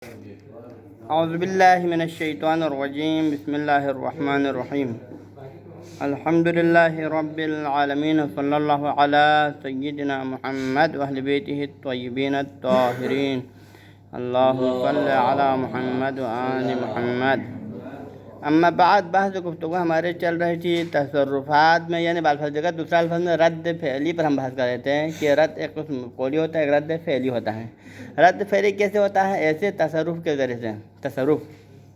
اعوذ باللہ من الشیطان الرجیم بسم اللہ الرحمن الرحیم الحمد للہ رب العالمین صلی اللہ علی سیدنا محمد واہل بیتہ الطیبین الطاہرین اللہ صلی علی محمد وآل محمد۔ اما بعد، بحث گفتگو ہمارے چل رہی تھی تصرفات میں، یعنی بالفظ جگہ دوسرا الفاظ میں رد فعلی پر ہم بحث کر رہے تھے کہ رد ایک قسم قولی ہوتا ہے، ایک رد فعلی ہوتا ہے۔ رد فعلی کیسے ہوتا ہے؟ ایسے تصرف کے ذریعے سے، تصرف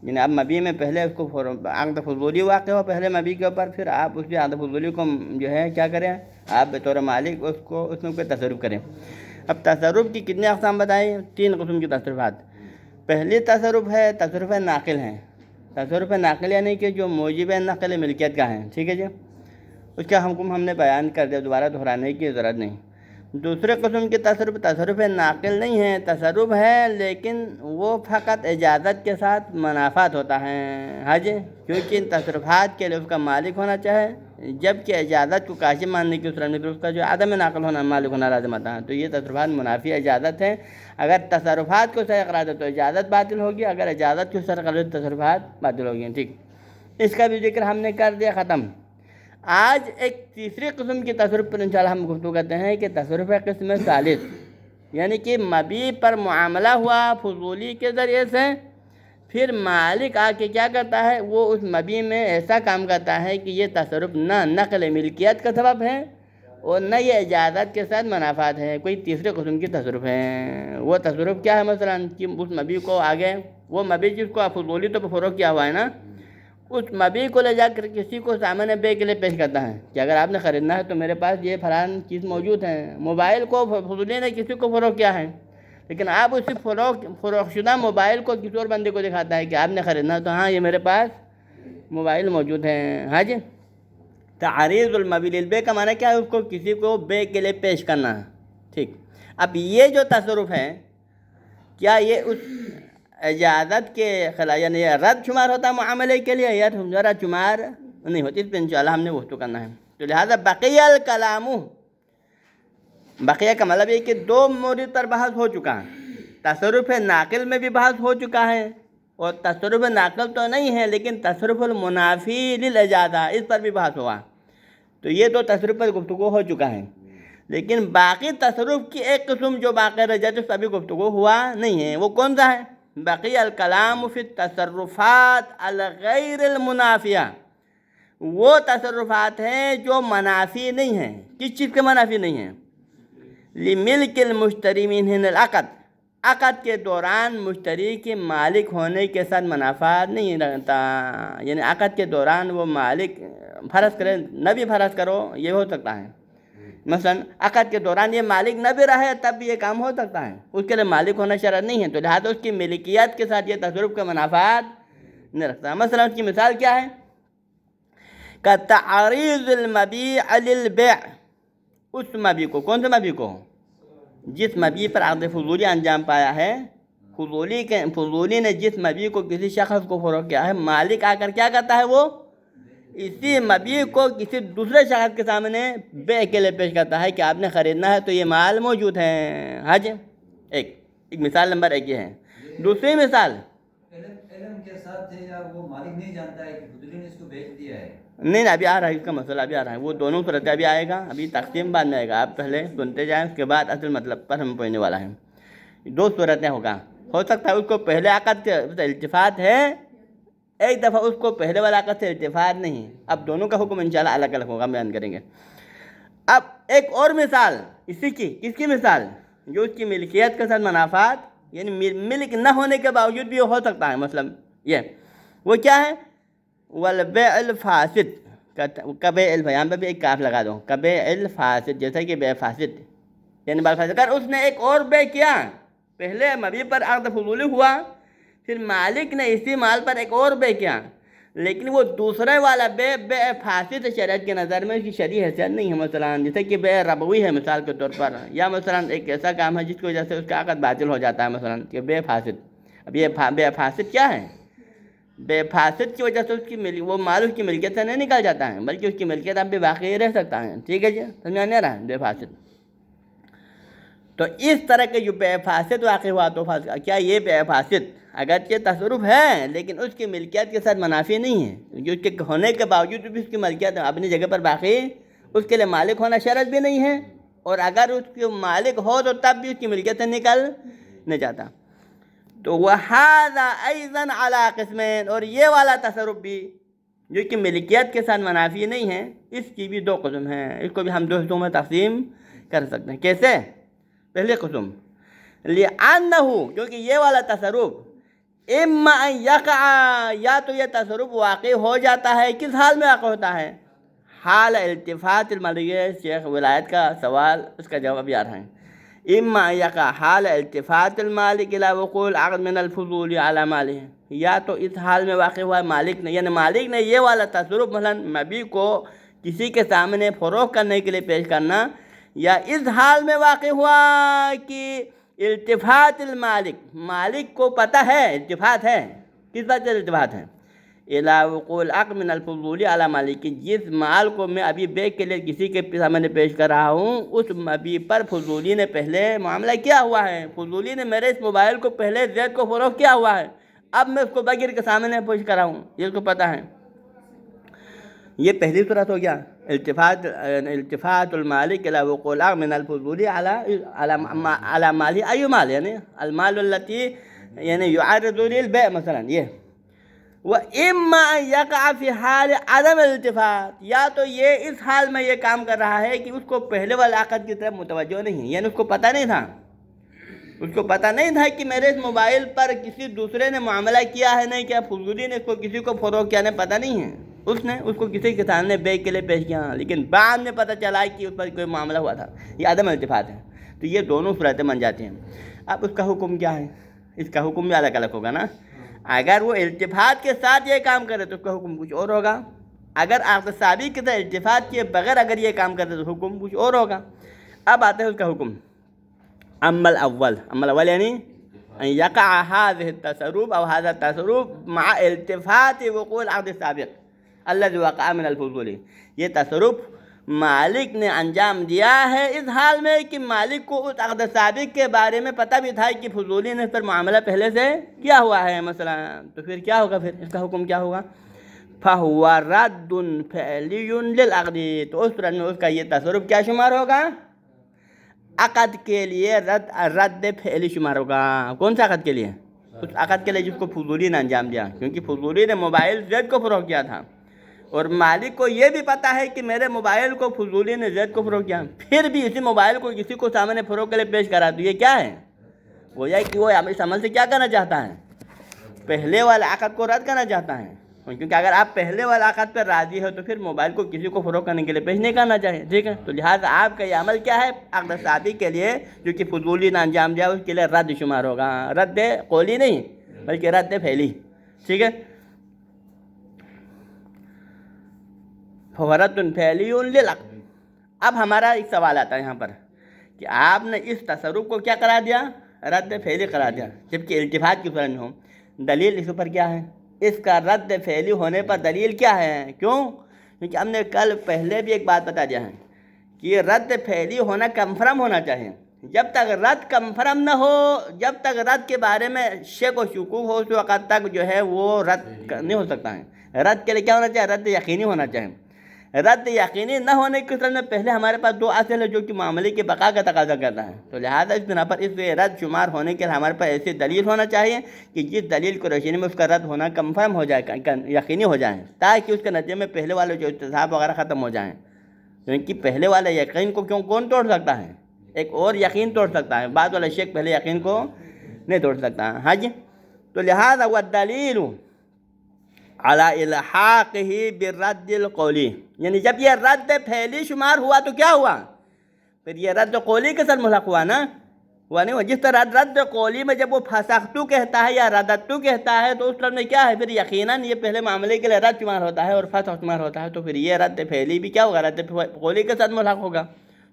یعنی اب مبی میں پہلے اس کو عقد فضولی واقع ہو پہلے مبی کے اوپر، پھر آپ اس عقد فضولی کو جو ہے کیا کریں، آپ بطور مالک اس میں کوئی تصرف کریں۔ اب تصرف کی کتنی اقسام بتائیں؟ 3 قسم کی تصرفات۔ پہلی تصرف ہے تصرف ناقل ہے۔ تصرف ناقل یعنی کہ جو موجب نقل ملکیت کا ہے، ٹھیک ہے جی، اس کا حکم ہم نے بیان کر دیا، دوبارہ دہرانے کی ضرورت نہیں۔ دوسرے قسم کے تصرف ناقل نہیں ہے، تصرف ہے لیکن وہ فقط اجازت کے ساتھ منافات ہوتا ہے، ہاں جی، کیونکہ ان تصرفات کے لیے اس کا مالک ہونا چاہے، جبکہ اجازت کو کاشف ماننے کی صورت میں پھر اس کا جو عدم ناقل ہونا مالک ہونا لازم آتا ہے۔ تو یہ تصرفات منافی اجازت ہے۔ اگر تصرفات کو صحیح قرار دے تو اجازت باطل ہوگی، اگر اجازت کو صحیح قرار دے تو تصرفات باطل ہوگی، ٹھیک۔ اس کا بھی ذکر ہم نے کر دیا، ختم۔ آج ایک تیسری قسم کی تصرف پر انشاءاللہ ہم گفتگو کرتے ہیں کہ تصرف قسم ثالث، یعنی کہ مبی پر معاملہ ہوا فضولی کے ذریعے سے، پھر مالک آ کے کیا کرتا ہے، وہ اس مبی میں ایسا کام کرتا ہے کہ یہ تصرف نہ نقل ملکیت کا سبب ہے اور نہ یہ اجازت کے ساتھ منافات ہے، کوئی تیسرے قسم کی تصرف ہے۔ وہ تصرف کیا ہے؟ مثلا کہ اس مبی کو آگے، وہ مبی جس کو فضولی تو فروغ کیا ہوا ہے نا، اس مبی کو لے جا کر کسی کو سامنے بے کے لیے پیش کرتا ہے کہ اگر آپ نے خریدنا ہے تو میرے پاس یہ فلان چیز موجود ہے۔ موبائل کو فضولی نے کسی کو فروغ کیا ہے، لیکن آپ اسی فروغ شدہ موبائل کو کسی اور بندے کو دکھاتا ہے کہ آپ نے خریدنا ہے تو ہاں یہ میرے پاس موبائل موجود ہے، ہاں جی۔ تعریض المبی للبیع کا معنی کیا ہے؟ اس کو کسی کو بے کے لیے پیش کرنا ہے، ٹھیک۔ اب یہ جو تصرف ہے، کیا یہ اس اجازت کے خلاف یعنی یہ رد شمار ہوتا ہے معاملے کے لیے یا رد شمار نہیں ہوتی؟ اس پہ انشاءاللہ ہم نے گفتگو کرنا ہے۔ تو لہذا بقیہ الکلام، بقیہ کا مطلب یہ کہ 2 مورد پر بحث ہو چکا ہے۔ تصرف ناقل میں بھی بحث ہو چکا ہے، اور تصرف ناقل تو نہیں ہے لیکن تصرف المنافی للاجازہ، اس پر بھی بحث ہوا۔ تو یہ 2 تصرف پر گفتگو ہو چکا ہے، لیکن باقی تصرف کی ایک قسم جو باقی رہ جاتی ہے اس پر بھی گفتگو ہوا نہیں ہے۔ وہ کون سا ہے؟ بقی الکلام فی التصرفات الغیر المنافیہ، وہ تصرفات ہیں جو منافی نہیں ہیں۔ کس چیز کے منافی نہیں ہیں؟ لملک المشتری منہ العقد، عقد کے دوران مشتری کے مالک ہونے کے ساتھ منافات نہیں رہتا، یعنی عقد کے دوران وہ مالک فرض کرے، نہ بھی فرض کرو یہ ہو سکتا ہے، مثلا عقد کے دوران یہ مالک نہ بھی رہے تب بھی یہ کام ہو سکتا ہے، اس کے لیے مالک ہونا شرط نہیں ہے، تو لہٰذا اس کی ملکیت کے ساتھ یہ تصرف کا منافات نہیں رکھتا۔ مثلا اس کی مثال کیا ہے؟ کتعریض المبیع للبیع، اس مبی کو، کون سے مبی کو؟ جس مبی پر عقد فضولی انجام پایا ہے، فضولی نے جس مبی کو کسی شخص کو فروغ کیا ہے، مالک آ کر کیا کرتا ہے، وہ اسی مبی کو کسی دوسرے شخص کے سامنے بے کے لیے پیش کرتا ہے کہ آپ نے خریدنا ہے تو یہ مال موجود ہے، ہاں جی۔ ایک مثال نمبر 1 یہ ہے۔ دوسری مثال، علم کے ساتھ ہے یا وہ مالک نہیں جانتا ہے کہ فضولی نے اس کو بیچ دیا ہے؟ نہیں، ابھی آ رہا ہے اس کا مسئلہ، ابھی آ رہا ہے، وہ دونوں صورتیں ابھی آئے گا، ابھی تقسیم بعد میں آئے گا، آپ پہلے سنتے جائیں، اس کے بعد اصل مطلب پر ہم پہنچنے والا ہے۔ 2 صورتیں ہوگا، ہو سکتا ہے اس کو پہلے عقد سے التفات ہے، ایک دفعہ اس کو پہلے والا عقد سے التفات نہیں۔ اب دونوں کا حکم انشاءاللہ الگ الگ ہوگا، بیان کریں گے۔ اب ایک اور مثال اسی کی، کس کی مثال؟ جو اس کی ملکیت کے ساتھ منافات، یعنی ملک نہ ہونے کے باوجود بھی ہو سکتا ہے، مثلا یہ وہ کیا ہے؟ والبیع الفاسد، کبیع یہاں پہ بھی ایک کاف لگا دو، کبیع الفاسد، جیسا کہ بیع فاسد، یعنی اگر اس نے ایک اور بیع کیا، پہلے مبی پر عقد فضولی ہوا، پھر مالک نے اسی مال پر ایک اور بیع کیا، لیکن وہ دوسرے والا بیع فاسد شریعت کے نظر میں اس کی شرعی حیثیت نہیں ہے، مثلا جیسے کہ بیع ربوی ہے مثال کے طور پر، یا مثلا ایک ایسا کام ہے جس کی وجہ سے اس کا عقد باطل ہو جاتا ہے، مثلا کہ بیع فاسد۔ اب یہ بیع فاسد کیا ہے؟ بیع فاسد کی وجہ سے اس کی وہ مال اس کی ملکیت سے نہیں نکل جاتا ہے، بلکہ اس کی ملکیت اب بھی باقی رہ سکتا ہے، ٹھیک ہے جی، سمجھ میں آ رہا ہے؟ بیع فاسد۔ تو اس طرح کے جو بے فاسد واقع ہوا تو کیا یہ بے فاسد اگرچہ تصرف ہے لیکن اس کی ملکیت کے ساتھ منافی نہیں ہے، جو اس کے ہونے کے باوجود بھی اس کی ملکیت اپنی جگہ پر باقی، اس کے لیے مالک ہونا شرط بھی نہیں ہے، اور اگر اس کے مالک ہو تو تب بھی اس کی ملکیت سے نکل نہیں جاتا۔ تو وَهَذَا أَيْضًا عَلَىٰ قِسْمَيْنِ، اور یہ والا تصرف بھی جو کہ ملکیت کے ساتھ منافی نہیں ہے، اس کی بھی دو قسم ہیں، اس کو بھی ہم دو حصوں میں تقسیم کر سکتے ہیں۔ کیسے؟ پہلی قسم لِأَنَّهُ، کیونکہ یہ والا تصرف اِمَّا أَن يَقَعَ، یا تو یہ تصرف واقع ہو جاتا ہے، کس حال میں واقع ہوتا ہے؟ حال التفات المالک، شیخ ولایت کا سوال، اس کا جواب یہ آ رہا ہے، اما یقع حال التفات المالک الی وقوع العقد من الفضول علی مالہ، یا تو اس حال میں واقع ہوا مالک نے، یعنی مالک نے یہ والا تصرف مثلا مبیع کو کسی کے سامنے فروخت کرنے کے لیے پیش کرنا، یا اس حال میں واقع ہوا کہ التفات المالک، مالک کو پتہ ہے التفات ہے، کس بات سے التفات ہے؟ الی وقوع العقد من الفضول علی مالک، کہ جس مال کو میں ابھی بیچ کے لیے کسی کے سامنے پیش کر رہا ہوں، اس مبیع پر فضولی نے پہلے معاملہ کیا ہوا ہے، فضولی نے میرے اس موبائل کو پہلے زید کو فروخت کیا ہوا ہے، اب میں اس کو بغیر کے سامنے پیش کر رہا ہوں، یہ اس کو پتہ ہے۔ یہ پہلی صورت ہو گیا التفات المالک الی وقوع العقد من الفضول علی مالہ، ای مال یعنی المال التی یعنی یعرض للبیع مثلا، یہ وَإِمَّا أَن يَقَعَ فِي حَالِ عَدَمِ الْالْتِفَاتِ، یا تو یہ اس حال میں یہ کام کر رہا ہے کہ اس کو پہلے والے عقد کی طرف متوجہ نہیں ہے، یعنی اس کو پتہ نہیں تھا، اس کو پتہ نہیں تھا کہ میرے اس موبائل پر کسی دوسرے نے معاملہ کیا ہے نہیں کیا، فضولی نے اس کو کسی کو فروخت کیا نہیں پتہ نہیں ہے، اس نے اس کو کسی کے سامنے بیچ کے لیے پیش کیا، لیکن بعد میں پتہ چلا کہ اس پر کوئی معاملہ ہوا تھا، یہ عدم التفات ہے۔ تو یہ دونوں صورتیں بن جاتی ہیں۔ اب اس کا حکم کیا ہے؟ اس کا حکم بھی الگ الگ ہوگا نا، اگر وہ التفات کے ساتھ یہ کام کرے تو اس کا حکم کچھ اور ہوگا، اگر عقد ثابت کے ساتھ التفات کیے بغیر اگر یہ کام کرے تو حکم کچھ اور ہوگا۔ اب آتے ہیں اس کا حکم، اما الاول یعنی ان یقع هذه التصرف او هذا التصرف مع التفات وقوع العقد السابق الذي وقع من الفضول، یہ تصرف مالک نے انجام دیا ہے اس حال میں کہ مالک کو اس عقد سابق کے بارے میں پتہ بھی تھا کہ فضولی نے اس پر معاملہ پہلے سے کیا ہوا ہے مثلا، تو پھر کیا ہوگا، پھر اس کا حکم کیا ہوگا؟ فَهُوَ رَدٌّ فِعْلِيٌّ لِلْعَقْدِ، تو اس صورت میں اس کا یہ تصرف کیا شمار ہوگا؟ عقد کے لیے رد فعلی شمار ہوگا۔ کون سا عقد کے لیے؟ اس عقد کے لیے جس کو فضولی نے انجام دیا، کیونکہ فضولی نے موبائل زید کو فروخت کیا تھا، اور مالک کو یہ بھی پتہ ہے کہ میرے موبائل کو فضولی نے زید کو فروخت کیا، پھر بھی اسی موبائل کو کسی کو سامنے فروخت کے لیے پیش کرا، تو یہ کیا ہے؟ وہ یہ کہ وہ اس عمل سے کیا کرنا چاہتا ہے؟ پہلے والے عقد کو رد کرنا چاہتا ہے، کیونکہ اگر آپ پہلے والے عقد پر راضی ہو تو پھر موبائل کو کسی کو فروخت کرنے کے لیے پیش نہیں کرنا چاہیے، ٹھیک ہے؟ تو لہٰذا آپ کا یہ عمل کیا ہے؟ عقد ثابت کے لیے جو کہ فضولی نے انجام دیا اس کے لیے رد شمار ہوگا، رد قولی نہیں بلکہ رد فعلی، ٹھیک ہے؟ فَوَرَدٌ فِعْلِيٌّ لِلْعَقْدِ۔ اب ہمارا ایک سوال آتا ہے یہاں پر کہ آپ نے اس تصرف کو کیا قرار دیا؟ رد فعلی قرار دیا، جبکہ التفات کی صورت میں ہو، دلیل اس پر کیا ہے؟ اس کا رد فعلی ہونے پر دلیل کیا ہے؟ کیوں؟ کیونکہ ہم نے کل پہلے بھی ایک بات بتا دیا ہے کہ یہ رد فعلی ہونا کنفرم ہونا چاہیے، جب تک رد کنفرم نہ ہو، جب تک رد کے بارے میں شک و شکوک ہو، اس وقت تک جو ہے وہ رد نہیں ہو سکتا ہے۔ رد کے لیے کیا ہونا چاہیے؟ رد یقینی ہونا چاہیے۔ رد یقینی نہ ہونے کی صورت میں پہلے ہمارے پاس دو اصل ہے جو کہ معاملے کی بقا کا تقاضا کرتا ہے، تو لہٰذا اس بنا پر اس رد شمار ہونے کے لیے ہمارے پاس ایسی دلیل ہونا چاہیے کہ جس دلیل کو روشنی میں اس کا رد ہونا کنفرم ہو جائے، یقینی ہو جائے، تاکہ اس کے نتیجے میں پہلے والے جو اتصاب وغیرہ ختم ہو جائیں، کیونکہ پہلے والے یقین کو کون توڑ سکتا ہے؟ ایک اور یقین توڑ سکتا ہے، بعد والا شک پہلے یقین کو نہیں توڑ سکتا۔ ہاں جی، تو لہٰذا والدلیل علی الحاقہ بالرد القولی، یعنی جب یہ رد فعلی شمار ہوا تو کیا ہوا؟ پھر یہ رد قولی کے ساتھ ملحق ہوا نا، ہوا نہیں ہوا؟ جس طرح رد قولی میں جب وہ فسختو کہتا ہے یا رددتو کہتا ہے تو اس طرح میں کیا ہے؟ پھر یقیناً یہ پہلے معاملے کے لیے رد شمار ہوتا ہے اور فسخ شمار ہوتا ہے، تو پھر یہ رد فعلی بھی کیا ہوگا؟ رد قولی کے ساتھ ملحق ہوگا،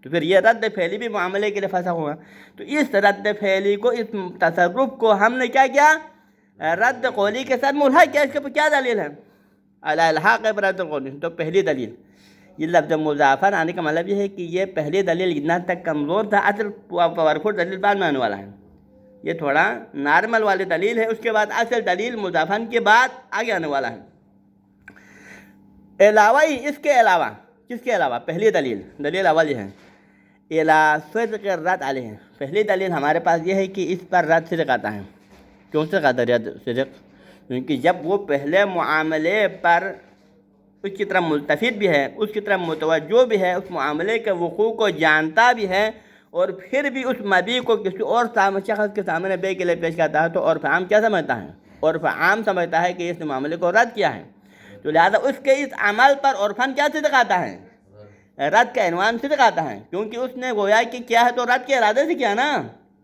تو پھر یہ رد فعلی بھی معاملے کے لیے فسخ ہوگا۔ تو اس رد فعلی کو، اس تصرف کو ہم نے کیا کیا؟ رد قولی کے ساتھ ملحق کیا۔ اس کے اوپر کیا دلیل ہے؟ علی الحاق برد قولی، تو پہلی دلیل یہ لفظ مضافن آنے کا مطلب یہ ہے کہ یہ پہلی دلیل اتنا تک کمزور تھا، اصل پاورفل دلیل بعد میں آنے والا ہے. یہ تھوڑا نارمل والی دلیل ہے، اس کے بعد اصل دلیل مضافن کے بعد آگے آنے والا ہے. علاوہ ہی اس کے علاوہ، کس کے علاوہ؟ پہلی دلیل اول یہ ہے الا صدق الرد علیہ. پہلی دلیل ہمارے پاس یہ ہے کہ اس پر رد صدق آتا ہے. کیوں صدق آتا ہے رد صدق؟ کیونکہ جب وہ پہلے معاملے پر اس کی طرف ملتفت بھی ہے، اس کی طرف متوجہ بھی ہے، اس معاملے کے وقوع کو جانتا بھی ہے، اور پھر بھی اس مبی کو کسی اور شخص کے سامنے بے کے لیے پیش کرتا ہے، تو عرف عام کیا سمجھتا ہے؟ عرف عام سمجھتا ہے کہ اس معاملے کو رد کیا ہے. تو لہذا اس کے اس عمل پر عرفاً کیا صدق آتا ہے؟ رد کا عنوان صدق آتا ہے، کیونکہ اس نے گویا کہ کیا ہے تو رد کے ارادے سے کیا نا.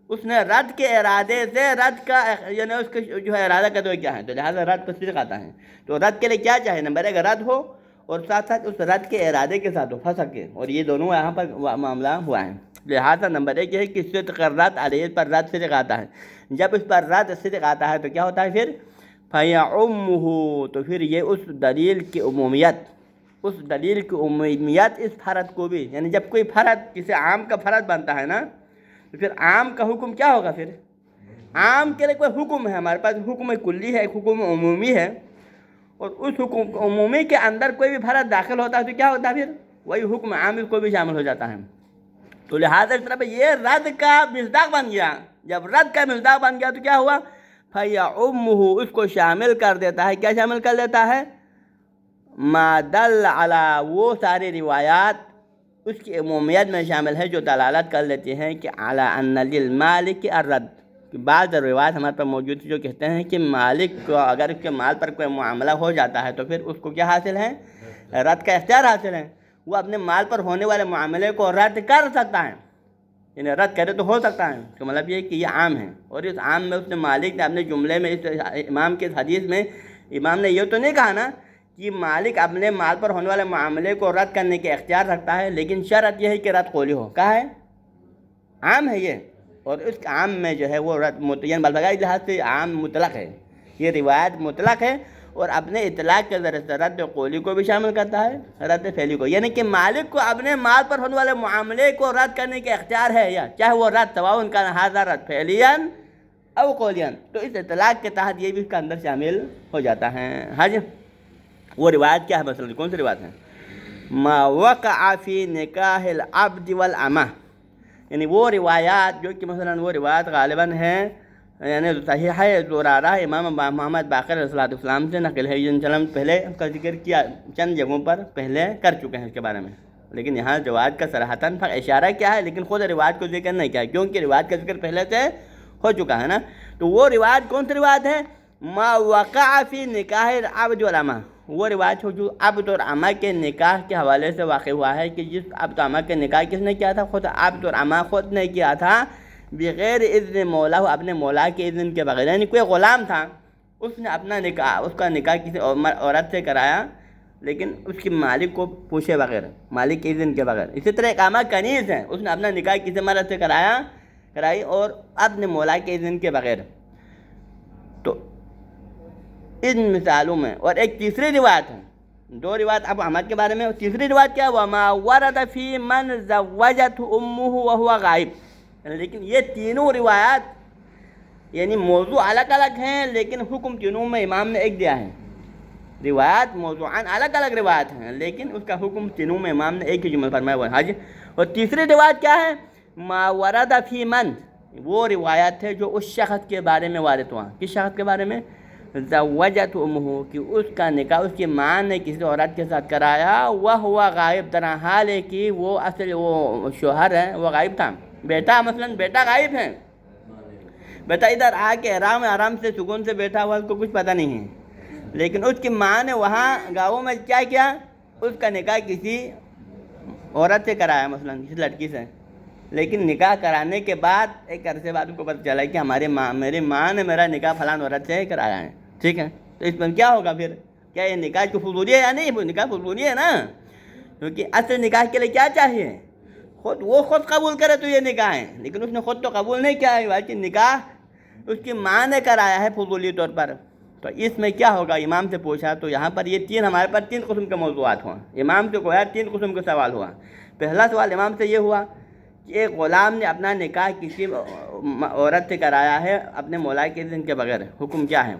اس نے رد کے ارادے سے رد کا یعنی اس کے جو ہے ارادہ کا تو کیا ہے، تو لہٰذا رد کا صدق آتا ہے. تو رد کے لیے کیا چاہے؟ نمبر ایک رد ہو، اور ساتھ ساتھ اس رد کے ارادے کے ساتھ ہو، پھنس کے، اور یہ دونوں یہاں پر معاملہ ہوا ہے. لہٰذا نمبر ایک یہ ہے کہ صدق الرد علیہ پر رد صدق آتا ہے. جب اس پر رد صدق آتا ہے تو کیا ہوتا ہے پھر؟ فَيَعُمُّهُ، تو پھر یہ اس دلیل کی عمومیت اس فرد کو بھی، یعنی جب کوئی فرد کسی عام کا فرد بنتا ہے نا، تو پھر عام کا حکم کیا ہوگا؟ پھر عام کے لیے کوئی حکم ہے، ہمارے پاس حکم کلی ہے، حکم عمومی ہے، اور اس حکم عمومی کے اندر کوئی بھی فرد داخل ہوتا ہے تو کیا ہوتا ہے پھر؟ وہی حکم عام کو بھی شامل ہو جاتا ہے. تو لہٰذا اس طرح یہ رد کا مصداق بن گیا. جب رد کا مصداق بن گیا تو کیا ہوا؟ فَيَعُمُّهُ، اس کو شامل کر دیتا ہے. کیا شامل کر دیتا ہے؟ ما دل علی، وہ ساری روایات اس کی عمومیت میں شامل ہے جو دلالت کر لیتی ہیں کہ علی ان للمالک الرد. بعض روایات ہمارے پاس موجود جو کہتے ہیں کہ مالک کو اگر اس کے مال پر کوئی معاملہ ہو جاتا ہے تو پھر اس کو کیا حاصل ہے؟ رد کا اختیار حاصل ہے. وہ اپنے مال پر ہونے والے معاملے کو رد کر سکتا ہے، یعنی رد کرے تو ہو سکتا ہے. تو مطلب یہ ہے کہ یہ عام ہے، اور اس عام میں اس نے مالک نے اپنے جملے میں، اس امام کے حدیث میں امام نے یہ تو نہیں کہا نا کہ مالک اپنے مال پر ہونے والے معاملے کو رد کرنے کے اختیار رکھتا ہے، لیکن شرط یہ ہے کہ رد قولی ہو. کہا ہے؟ عام ہے یہ، اور اس عام میں جو ہے وہ رد متعین بلغائی لحاظ سے عام مطلق ہے. یہ روایت مطلق ہے، اور اپنے اطلاق کے ذریعے سے رد قولی کو بھی شامل کرتا ہے، رد فعلی کو، یعنی کہ مالک کو اپنے مال پر ہونے والے معاملے کو رد کرنے کے اختیار ہے، یا چاہے وہ رد تواؤن کا ھذا رد فعلیاً او قولیاً. تو اس اطلاق کے تحت یہ بھی اس کا اندر شامل ہو جاتا ہے. ہاں جی، وہ روایت کیا ہے؟ مثلا کون سی روایت ہے؟ ما وقع فی نکاح العبد والامہ، یعنی وہ روایات جو کہ مثلا وہ روایت غالباً ہیں، یعنی صحیح ہے زرارہ امام محمد باقر علیہ السلام سے نقل ہے. یہ چلم پہلے کا ذکر کیا، چند جگہوں پر پہلے کر چکے ہیں اس کے بارے میں، لیکن یہاں روایت کا صراحتاً اشارہ کیا ہے، لیکن خود روایت کو ذکر نہیں کیا ہے، کیونکہ روایت کا ذکر پہلے سے ہو چکا ہے نا. تو وہ روایت کون سی روایت ہے؟ ما وقع فی نکاح العبد والامہ، وہ روایت ہو جو عبد اور امہ کے نکاح کے حوالے سے واقع ہوا ہے، کہ جس عبد و امہ کے نکاح کس نے کیا تھا؟ خود عبد اور امہ خود نے کیا تھا، بغیر اذن مولا، اپنے مولا کے اذن کے بغیر. یعنی کوئی غلام تھا، اس نے اپنا نکاح، اس کا نکاح کسی عورت سے کرایا، لیکن اس کی مالک کو پوچھے بغیر، مالک کے اذن کے بغیر. اسی طرح ایک امہ کنیز ہے، اس نے اپنا نکاح کسی مرد سے کرائی اور اپنے مولا کے اذن کے بغیر. تو ان مثالوں میں، اور ایک تیسری روایت ہے، دو روایت اب احمد کے بارے میں، اور تیسری روایت کیا؟ وما ورد فی من زوجت امہ وہو غائب. لیکن یہ تینوں روایات یعنی موضوع الگ الگ ہیں، لیکن حکم تینوں میں امام نے ایک دیا ہے. روایات موضوعاً الگ الگ روایت ہیں، لیکن اس کا حکم تینوں میں امام نے ایک ہی جملہ فرمایا ہوا ہے. حاجی، اور تیسری روایت کیا ہے؟ ما ورد فی من، وہ روایت ہے جو اس شخص کے بارے میں وارد ہوا. کس شخص کے بارے میں؟ زوجت امہ، کہ اس کا نکاح اس کی ماں نے کسی عورت کے ساتھ کرایا، وہ ہوا غائب، طرح حال ہے کہ وہ اصل وہ شوہر ہے وہ غائب تھا. بیٹا مثلا بیٹا غائب ہے، بیٹا ادھر آ کے آرام سے سکون سے بیٹھا ہوا، اس کو کچھ پتہ نہیں ہے، لیکن اس کی ماں نے وہاں گاؤں میں کیا اس کا نکاح کسی عورت سے کرایا، مثلا کسی لڑکی سے. لیکن نکاح کرانے کے بعد ایک عرصے بعد اس کو پتہ چلا کہ میری ماں نے میرا نکاح فلاں عورت سے کرایا ہے. ٹھیک ہے، تو اس میں کیا ہوگا پھر؟ کیا یہ نکاح کی فضولی ہے یا نہیں؟ نکاح فضولی ہے نا، کیونکہ اصل نکاح کے لیے کیا چاہیے؟ وہ خود قبول کرے تو یہ نکاح ہے، لیکن اس نے خود تو قبول نہیں کیا ہے، بلکہ نکاح اس کی ماں نے کرایا ہے فضولی طور پر. تو اس میں کیا ہوگا؟ امام سے پوچھا تو یہاں پر یہ ہمارے پاس 3 قسم کے موضوعات ہوا. امام سے گویا 3 قسم کے سوال ہوا. پہلا سوال امام سے یہ ہوا کہ ایک غلام نے اپنا نکاح کسی عورت سے کرایا ہے اپنے مولا کے اذن کے بغیر، حکم کیا ہے؟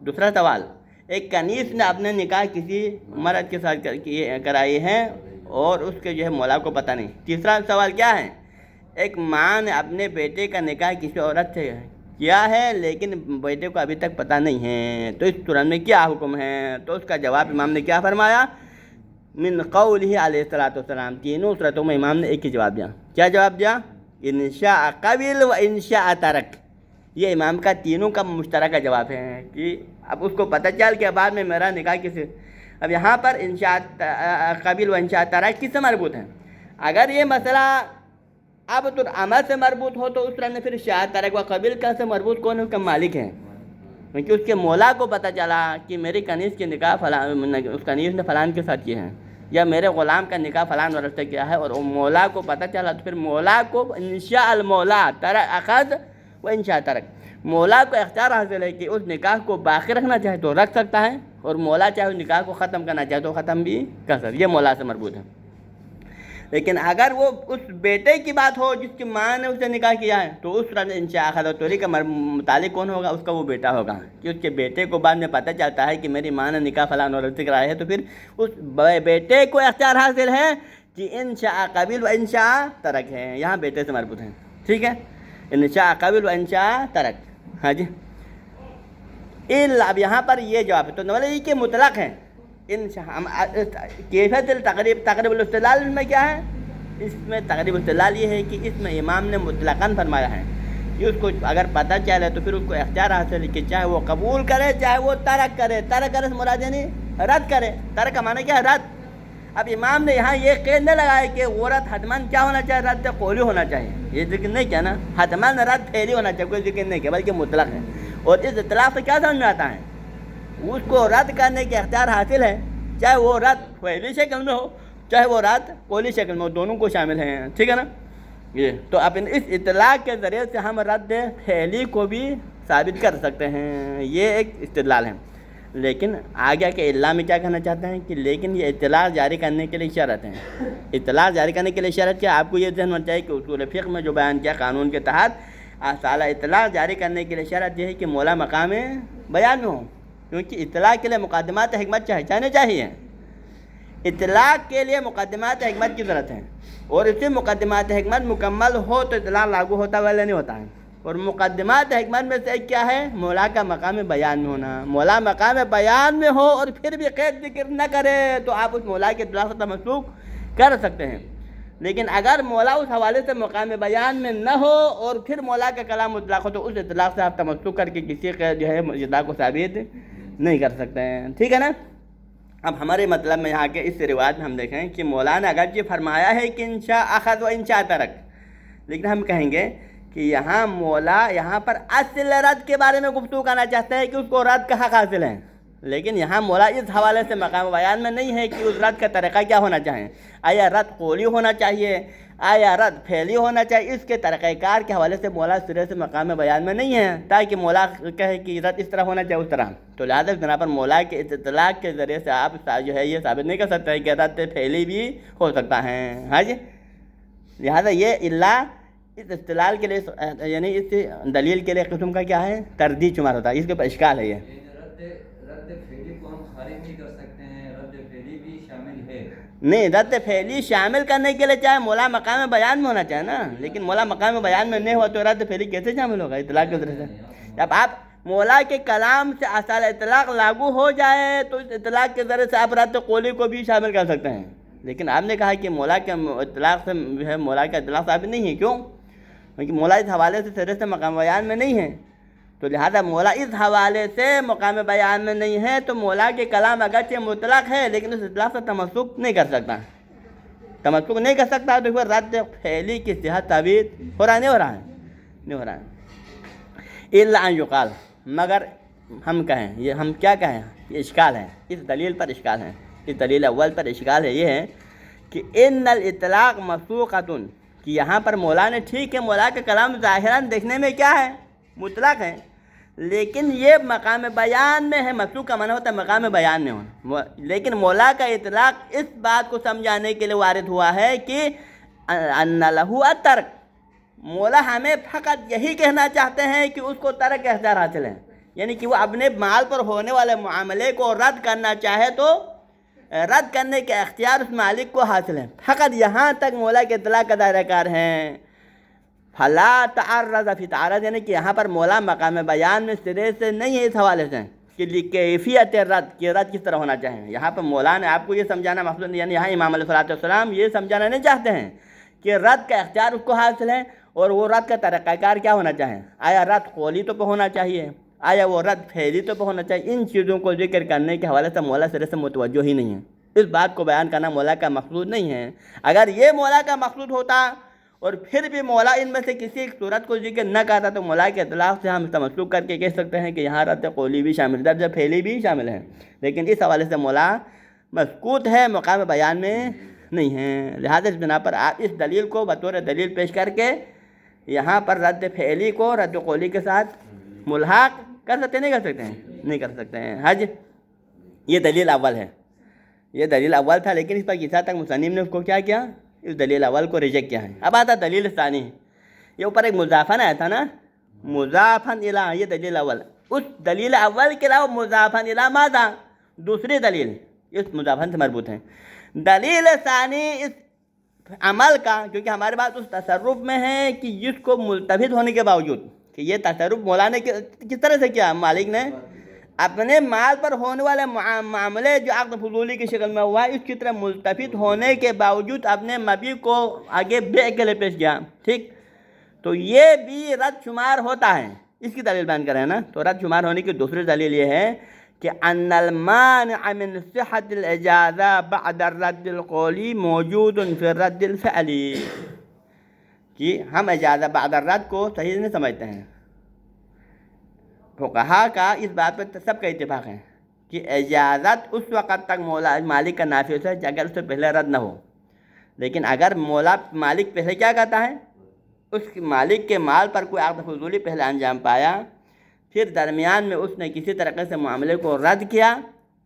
دوسرا سوال، ایک کنیز نے اپنے نکاح کسی مرد کے ساتھ کرائی ہے اور اس کے جو ہے مولا کو پتہ نہیں. تیسرا سوال کیا ہے؟ ایک ماں نے اپنے بیٹے کا نکاح کسی عورت سے کیا ہے لیکن بیٹے کو ابھی تک پتہ نہیں ہے، تو اس صورت میں کیا حکم ہے؟ تو اس کا جواب امام نے کیا فرمایا؟ من قولہ علیہ الصلوۃ والسلام. تینوں صورتوں میں امام نے ایک ہی جواب دیا. کیا جواب دیا؟ ان شاء قبل و ان شاء ترک. یہ امام کا تینوں کا مشترکہ جواب ہے کہ اب اس کو پتہ چل کہ بعد میں میرا نکاح کسی. اب یہاں پر ان شاء قبل و ان شاء ترک کس سے مربوط ہے؟ اگر یہ مسئلہ اب تو عمل سے مربوط ہو تو اس طرح میں پھر شاء ترک و قبل کا سے مربوط کون ہے؟ اس کا مالک ہے، کیونکہ اس کے مولا کو پتہ چلا کہ میری کنیز کے نکاح فلان، اس کنیز نے فلان کے ساتھ کیا ہے، یا میرے غلام کا نکاح فلان عورت سے کیا ہے، اور مولا کو پتہ چلا تو پھر مولا کو انشاء المولا ترک اخذ و انشاء ترک. مولا کو اختیار حاصل ہے کہ اس نکاح کو باقی رکھنا چاہے تو رکھ سکتا ہے، اور مولا چاہے اس نکاح کو ختم کرنا چاہے تو ختم بھی کر سکتا ہے. یہ مولا سے مربوط ہے. لیکن اگر وہ اس بیٹے کی بات ہو جس کی ماں نے اسے نکاح کیا ہے تو اس طرح انشاء اخذ و تولی کا متعلق کون ہوگا؟ اس کا وہ بیٹا ہوگا، کہ اس کے بیٹے کو بعد میں پتہ چلتا ہے کہ میری ماں نے نکاح فلاں عورت سے کرایا ہے، تو پھر اس بیٹے کو اختیار حاصل ہے کہ انشاء قبل و انشاء ترک ہے. یہاں بیٹے سے مربوط ہے. ٹھیک ہے، انشاء قبل و انشاء ترک. ہاں جی، اب یہاں پر یہ جواب ہے. تو نولی کے مطلق ہیں. کیفیت تقریب الاستدلال میں کیا ہے؟ اس میں تقریب الاستدلال یہ ہے کہ اس میں امام نے مطلقاً فرمایا ہے کہ اس کو اگر پتہ چلے تو پھر اس کو اختیار حاصل ہے کہ چاہے وہ قبول کرے چاہے وہ ترک کرے. ترک کرے سے مراد یعنی رد کرے. ترک کا معنی کیا ہے؟ رد. اب امام نے یہاں یہ قید نہ لگایا کہ عورت حتماً کیا ہونا چاہیے؟ رد قولی ہونا چاہیے. یہ ذکر نہیں کیا نا، حتماً رد فعلی ہونا چاہیے، کوئی ذکر نہیں کیا، بلکہ مطلق ہے. اور اس اطلاق سے کیا سمجھ میں آتا ہے؟ اس کو رد کرنے کے اختیار حاصل ہے، چاہے وہ رد فعلی شکل میں ہو چاہے وہ رد قولی شکل میں ہو، دونوں کو شامل ہیں. ٹھیک ہے نا؟ یہ تو اب اس اطلاق کے ذریعے سے ہم رد فعلی کو بھی ثابت کر سکتے ہیں. یہ ایک استدلال ہے. لیکن آگے کے الا میں کیا کہنا چاہتے ہیں کہ لیکن یہ اطلاق جاری کرنے کے لیے شرط ہے. اطلاق جاری کرنے کے لیے شرط کیا؟ آپ کو یہ ذہن ہونا چاہیے کہ اصول فقہ میں جو بیان کیا قانون کے تحت سالہ اطلاق جاری کرنے کے لیے شرط یہ ہے کہ مولا مقام بیان میں ہو، کیونکہ اطلاق کے لیے مقدمات حکمت چاہیے. اطلاق کے لیے مقدمات حکمت کی ضرورت ہے، اور اسی مقدمات حکمت مکمل ہو تو اطلاق لاگو ہوتا ولا نہیں ہوتا ہے. اور مقدمات حکمت میں سے ایک کیا ہے؟ مولا کا مقام بیان میں ہونا. مولا مقام بیان میں ہو اور پھر بھی قید ذکر نہ کرے تو آپ اس مولا کے اطلاق سے تمسک کر سکتے ہیں. لیکن اگر مولا اس حوالے سے مقام بیان میں نہ ہو اور پھر مولا کا کلام مطلق ہو تو اس اطلاق سے آپ تمسک کر کے کسی کے جو ہے اطلاق کو ثابت نہیں کر سکتے ہیں. ٹھیک ہے نا؟ اب ہمارے مطلب میں یہاں کے اس روایت میں ہم دیکھیں کہ مولانا اگر یہ فرمایا ہے کہ انشاء اخذ و انشاء ترک، لیکن ہم کہیں گے کہ یہاں مولا یہاں پر اصل رد کے بارے میں گفتگو کرنا چاہتا ہے کہ اس کو رد کا حق حاصل ہے. لیکن یہاں مولا اس حوالے سے مقام بیان میں نہیں ہے کہ اس رد کا طریقہ کیا ہونا چاہیے. آیا رد قولی ہونا چاہیے، آیا رد فعلی ہونا چاہیے؟ اس کے طریقہ کار کے حوالے سے مولا سرے سے مقام بیان میں نہیں ہے تاکہ مولا کہے کہ رد اس طرح ہونا چاہیے اس طرح. تو لہٰذا بنا پر مولا کے اطلاق کے ذریعے سے آپ جو ہے یہ ثابت نہیں کر سکتے ہیں کہ رد فعلی بھی ہو سکتا ہے. ہاں جی، لہٰذا یہ اللہ اس استدلال کے لیے یعنی اس دلیل کے لیے قسم کا کیا ہے؟ تردید شمار ہوتا ہے. اس کے اوپر اشکال ہے. یہ رد فعلی کو ہم خارج نہیں کر سکتے ہیں، رد فعلی بھی شامل ہے. نہیں، رد فعلی شامل کرنے کے لیے چاہے مولا مقام بیان میں ہونا چاہے نا، لیکن مولا مقام بیان میں نہیں ہوا تو رد فعلی کیسے شامل ہوگا اطلاق کے ذریعے سے؟ جب آپ مولا کے کلام سے اصل اطلاق لاگو ہو جائے تو اس اطلاق کے ذریعے سے آپ رد قولی کو بھی شامل کر سکتے ہیں. لیکن آپ نے کہا کہ مولا کے اطلاق سے جو ہے مولا کا اطلاق ثابت نہیں ہے. کیوں؟ کیونکہ مولا اس حوالے سے سرے سے مقام بیان میں نہیں ہے. تو لہذا مولا اس حوالے سے مقام بیان میں نہیں ہے تو مولا کے کلام اگرچہ مطلق ہے لیکن اس اطلاق سے تمسک نہیں کر سکتا. تمسک نہیں کر سکتا تو پھر رد فعلی کی صحت ثابت ہو رہا نہیں ہو رہا ہے. الا ان یقال، مگر ہم کہیں، یہ ہم کیا کہیں؟ یہ اشکال ہے. اس دلیل پر اشکال ہے. اس دلیل اول پر اشکال ہے. یہ ہے کہ ان الاطلاق مسوقۃ، کہ یہاں پر مولا نے ٹھیک ہے مولا کا کلام ظاہراً دیکھنے میں کیا ہے؟ مطلق ہے. لیکن یہ مقام بیان میں ہے، مسلوق کا معنی ہوتا ہے مقام بیان میں ہونا، لیکن مولا کا اطلاق اس بات کو سمجھانے کے لیے وارد ہوا ہے کہ ان لہو الترک، مولا ہمیں فقط یہی کہنا چاہتے ہیں کہ اس کو ترک کا اختیار حاصل ہے، یعنی کہ وہ اپنے مال پر ہونے والے معاملے کو رد کرنا چاہے تو رد کرنے کے اختیار اس مالک کو حاصل ہے، فقط یہاں تک مولا کے اطلاق کا دائرہ کار ہیں۔ فلا تعرض فی تعرض، یعنی کہ یہاں پر مولا مقام بیان میں سرے سے نہیں ہے اس حوالے سے کہ کیفیت رد، کہ رد کس طرح ہونا چاہیے۔ یہاں پر مولا نے آپ کو یہ سمجھانا مقصود نہیں، یعنی یہاں امام علیہ السلام یہ سمجھانا نہیں چاہتے ہیں کہ رد کا اختیار اس کو حاصل ہے اور وہ رد کا طریقہ کار کیا ہونا چاہیے، آیا رد قولی تو پہ ہونا چاہیے، آیا وہ رد فعلی تو پہ ہونا چاہیے۔ ان چیزوں کو ذکر کرنے کے حوالے سے مولا سرے سے متوجہ ہی نہیں ہے، اس بات کو بیان کرنا مولا کا مقصود نہیں ہے۔ اگر یہ مولا کا مقصود ہوتا اور پھر بھی مولا ان میں سے کسی ایک صورت کو ذکر نہ کرتا تو مولا کے اطلاق سے ہم مسلوق کر کے کہہ سکتے ہیں کہ یہاں رد قولی بھی شامل ہے، رد فعلی بھی شامل ہے، لیکن اس حوالے سے مولا مسکوت ہے، مقام بیان میں نہیں ہے۔ لہذا اس بنا پر آپ اس دلیل کو بطور دلیل پیش کر کے یہاں پر رد فعلی کو رد قولی کے ساتھ ملحق کر سکتے نہیں کر سکتے ہیں، نہیں کر سکتے ہیں۔ حج یہ دلیل اول ہے، یہ دلیل اول تھا، لیکن اس پر کس حد تک مصنف نے اس کو کیا کیا، اس دلیل اول کو ریجیکٹ کیا ہے۔ اب آتا دلیل ثانی، یہ اوپر ایک مضافن آیا تھا نا، مضافن الی، یہ دلیل اول، اس دلیل اول کے علاوہ مضافن الی ماذا، دوسری دلیل اس مضافن سے مربوط ہے۔ دلیل ثانی اس عمل کا، کیونکہ ہمارے پاس اس تصرف میں ہے کہ جس کو ملتفت ہونے کے باوجود کہ یہ تصرف مولا نے کس طرح سے کیا، مالک نے اپنے مال پر ہونے والے معاملے جو عقد فضولی کی شکل میں ہوا ہے اس کی طرح ملتفت ہونے کے باوجود اپنے مبیع کو آگے بیع کے لیے پیش کیا، ٹھیک، تو یہ بھی رد شمار ہوتا ہے، اس کی دلیل بیان کریں نا، تو رد شمار ہونے کی دوسری دلیل یہ ہے کہ ان المانع من صحت الاجازہ بعد الرد القولی موجود فی الرد الفعلی، کہ ہم اجازہ بعد الرد کو صحیح نہیں سمجھتے ہیں۔ فقہا کا اس بات پر سب کا اتفاق ہے کہ اجازت اس وقت تک مولا مالک کا نافذ ہے اگر اس سے پہلے رد نہ ہو، لیکن اگر مولا مالک پہلے کیا کرتا ہے، اس مالک کے مال پر کوئی عقد فضولی پہلے انجام پایا، پھر درمیان میں اس نے کسی طریقے سے معاملے کو رد کیا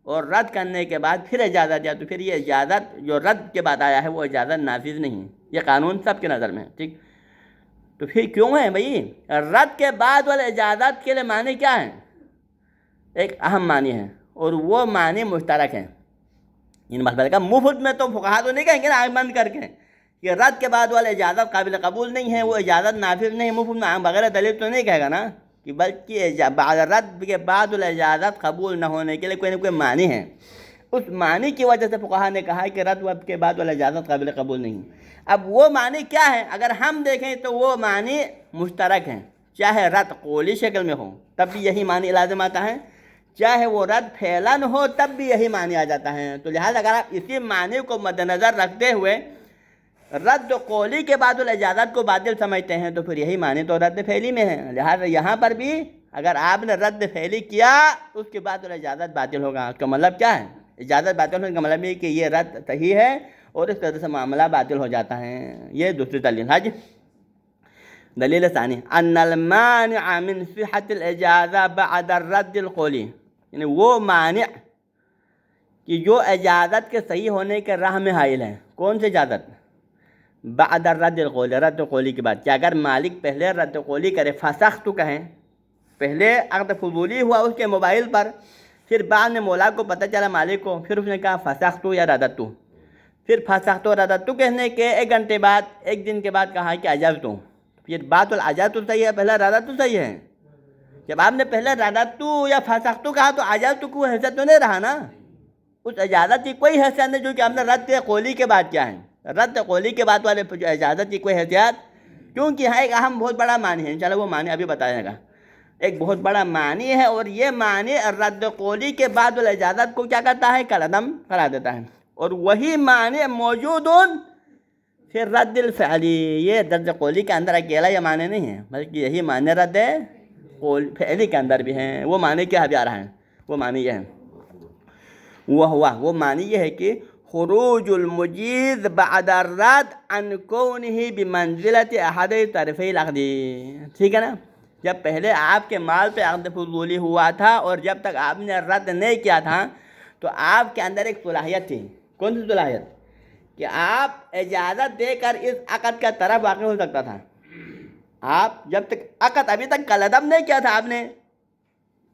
اور رد کرنے کے بعد پھر اجازت دیا، تو پھر یہ اجازت جو رد کے بعد آیا ہے وہ اجازت نافذ نہیں، یہ قانون سب کے نظر میں، ٹھیک، تو پھر کیوں ہے بھائی، رد کے بعد والے اجازت کے لیے معنی کیا ہے، ایک اہم معنی ہے اور وہ معنی مشترک ہے۔ ان مسئلے کا مفت میں تو فقہا تو نہیں کہیں گے نا آنکھ بند کر کے کہ رد کے بعد والے اجازت قابل قبول نہیں ہے، وہ اجازت نافذ نہیں، مفت میں بغیر دلیل تو نہیں کہے گا نا، کہ بلکہ رد کے بعد والے اجازت قبول نہ ہونے کے لیے کوئی نہ کوئی معنی ہے، اس معنی کی وجہ سے فقہا نے کہا کہ رد کے بعد والے اجازت قابل قبول نہیں۔ اب وہ معنی کیا ہے، اگر ہم دیکھیں تو وہ معنی مشترک ہیں، چاہے رد قولی شکل میں ہو تب بھی یہی معنی لازم آتا ہے، چاہے وہ رد فعلاً ہو تب بھی یہی معنی آ جاتا ہے۔ تو لہٰذا اگر آپ اسی معنی کو مد نظر رکھتے ہوئے رد قولی کے بعد الاجازت کو باطل سمجھتے ہیں تو پھر یہی معنی تو رد فعلی میں ہے، لہٰذا یہاں پر بھی اگر آپ نے رد فعلی کیا اس کے بعد الاجازت باطل ہوگا۔ اس کا مطلب کیا ہے، اجازت باطل ہونے کا مطلب یہ کہ یہ رد صحیح ہے اور اس طرح سے معاملہ باطل ہو جاتا ہے۔ یہ دوسری دلیل ہے۔ دلیل ثانی ان المانع من صحت الاجازہ بعد الرد القولی، یعنی وہ مانع کہ جو اجازت کے صحیح ہونے کے راہ میں حائل ہے، کون سی اجازت، بعد الرد القولی، رد قولی کے بعد، کہ اگر مالک پہلے رد قولی کرے، فسخت کہیں، پہلے عقد فضولی ہوا اس کے موبائل پر، پھر بعد میں مولا کو پتہ چلا مالک کو، پھر اس نے کہا فسخت یا رددت، پھر فسخت و رددت کہنے کے ایک گھنٹے بعد، ایک دن کے بعد کہا کہ اجازت، پھر بات الاجازت تو صحیح ہے، پہلے رددت تو صحیح ہے۔ جب آپ نے پہلے رددت یا فسخت کہا تو اجازت کو حیثیت تو نہیں رہا نا، اس اجازت کی کوئی حیثیت نہیں، جو کہ آپ نے رد قولی کے بعد کیا ہے، رد قولی کے بعد والے اجازت کی کوئی حیثیت، کیونکہ یہاں ایک اہم بہت بڑا معنی ہے، انشاءاللہ وہ معنی ابھی بتایا گا، ایک بہت بڑا معنی ہے، اور یہ معنی رد قولی کے بعد والا اجازت کو کیا کرتا ہے، کالعدم قرار دیتا ہے، اور وہی معنی موجود پھر رد الفعلی، یہ رد قولی کے اندر اکیلا یہ معنی نہیں ہے، بلکہ یہی معنی رد فعلی کے اندر بھی ہیں۔ وہ معنی کیا بھی آ رہا ہے، وہ معنی یہ ہے، وہ معنی یہ ہے کہ خروج المجیز بعد الرد عن کونہ بمنزلۃ احد طرفی العقد، ٹھیک ہے نا، جب پہلے آپ کے مال پہ عقد فضولی ہوا تھا اور جب تک آپ نے رد نہیں کیا تھا تو آپ کے اندر ایک صلاحیت تھی. کون سی صلاحیت؟ کہ آپ اجازت دے کر اس عقد کا طرف واقع ہو سکتا تھا. آپ جب تک عقد ابھی تک کالعدم نہیں کیا تھا، آپ نے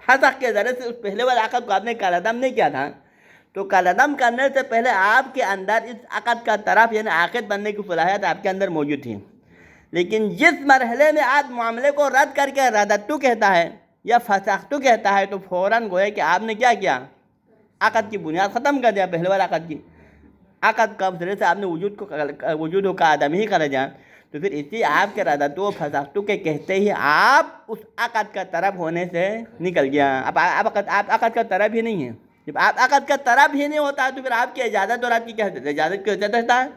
فسخ کے ذریعے سے اس پہلے والے عقد کو آپ نے کالعدم نہیں کیا تھا، تو کالعدم کرنے سے پہلے آپ کے اندر اس عقد کا طرف یعنی عاقد بننے کی صلاحیت آپ کے اندر موجود تھی. لیکن جس مرحلے میں آپ معاملے کو رد کر کے رددتو کہتا ہے یا فسختو کہتا ہے تو فوراً گویا کہ آپ نے کیا کیا؟ عقد کی بنیاد ختم کر دیا. پہلے والے عقد کی عقد کا ذریعے سے آپ نے وجود کا عدم ہی کر دیا. تو پھر اسی آپ کے رددتو فسختو کے کہتے ہی آپ اس عقد کا طرف ہونے سے نکل گیا. اب آپ عقد کا طرف ہی نہیں ہیں. جب آپ عقد کا طرف ہی نہیں ہوتا تو پھر آپ کی اجازت اور آپ کی کیا حیثیت ہے؟ اجازت کی حیثیت رہتا ہے.